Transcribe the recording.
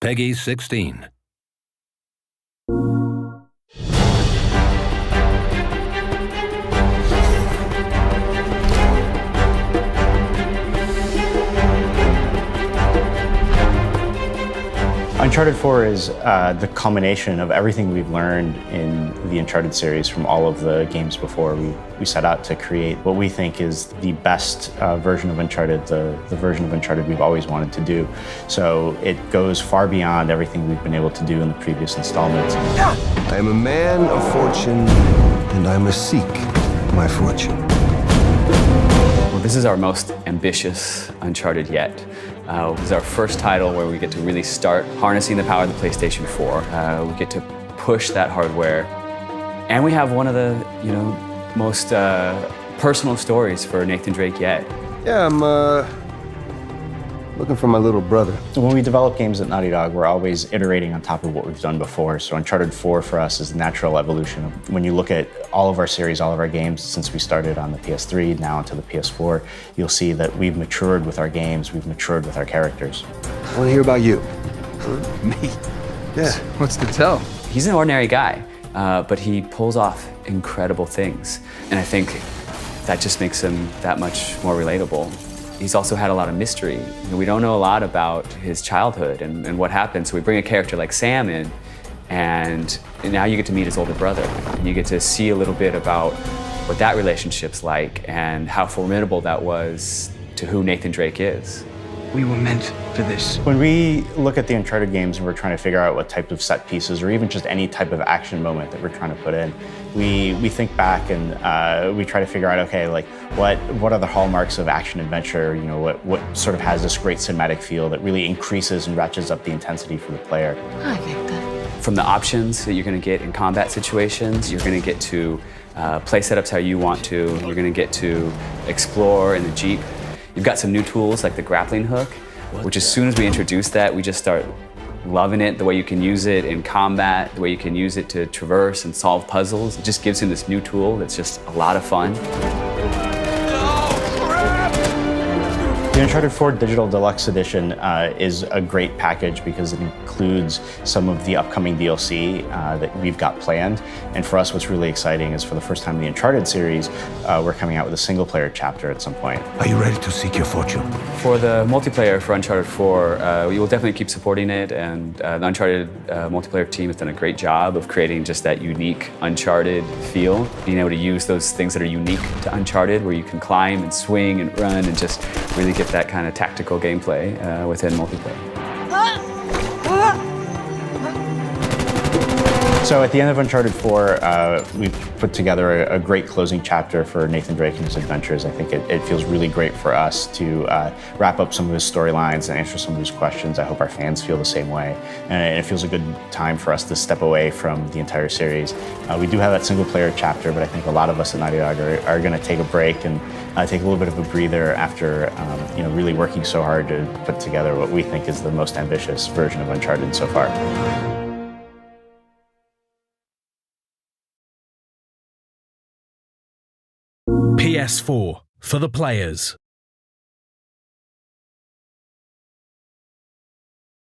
Peggy 16. Uncharted 4 is the culmination of everything we've learned in the Uncharted series from all of the games before. We set out to create what we think is the best version of Uncharted, the version of Uncharted we've always wanted to do. So it goes far beyond everything we've been able to do in the previous installments. I am a man of fortune, and I must seek my fortune. Well, this is our most ambitious Uncharted yet. This is our first title where we get to really start harnessing the power of the PlayStation 4. We get to push that hardware. And we have one of the, most personal stories for Nathan Drake yet. Yeah, I'm looking for my little brother. When we develop games at Naughty Dog, we're always iterating on top of what we've done before. So Uncharted 4 for us is the natural evolution. When you look at all of our series, all of our games, since we started on the PS3, now into the PS4, you'll see that we've matured with our games, we've matured with our characters. I want to hear about you. Me? Yeah. What's to tell? He's an ordinary guy, but he pulls off incredible things. And I think that just makes him that much more relatable. He's also had a lot of mystery. We don't know a lot about his childhood and what happened, so we bring a character like Sam in, and now you get to meet his older brother. And you get to see a little bit about what that relationship's like and how formidable that was to who Nathan Drake is. We were meant for this. When we look at the Uncharted games and we're trying to figure out what type of set pieces or even just any type of action moment that we're trying to put in, we think back and we try to figure out, okay, like what are the hallmarks of action adventure? What sort of has this great cinematic feel that really increases and ratchets up the intensity for the player. I get that. From the options that you're going to get in combat situations, you're going to get to play setups how you want to. You're going to get to explore in the Jeep. You've got some new tools like the grappling hook, which as soon as we introduce that, we just start loving it, the way you can use it in combat, the way you can use it to traverse and solve puzzles. It just gives him this new tool that's just a lot of fun. The Uncharted 4 Digital Deluxe Edition is a great package because it includes some of the upcoming DLC that we've got planned. And for us, what's really exciting is for the first time in the Uncharted series, we're coming out with a single-player chapter at some point. Are you ready to seek your fortune? For the multiplayer for Uncharted 4, we will definitely keep supporting it, and the Uncharted multiplayer team has done a great job of creating just that unique Uncharted feel, being able to use those things that are unique to Uncharted, where you can climb and swing and run and just really get that kind of tactical gameplay within multiplayer. So at the end of Uncharted 4, we've put together a great closing chapter for Nathan Drake and his adventures. I think it feels really great for us to wrap up some of his storylines and answer some of his questions. I hope our fans feel the same way. And it feels a good time for us to step away from the entire series. We do have that single player chapter, but I think a lot of us at Naughty Dog are going to take a break and take a little bit of a breather after really working so hard to put together what we think is the most ambitious version of Uncharted so far. PS4 for the players.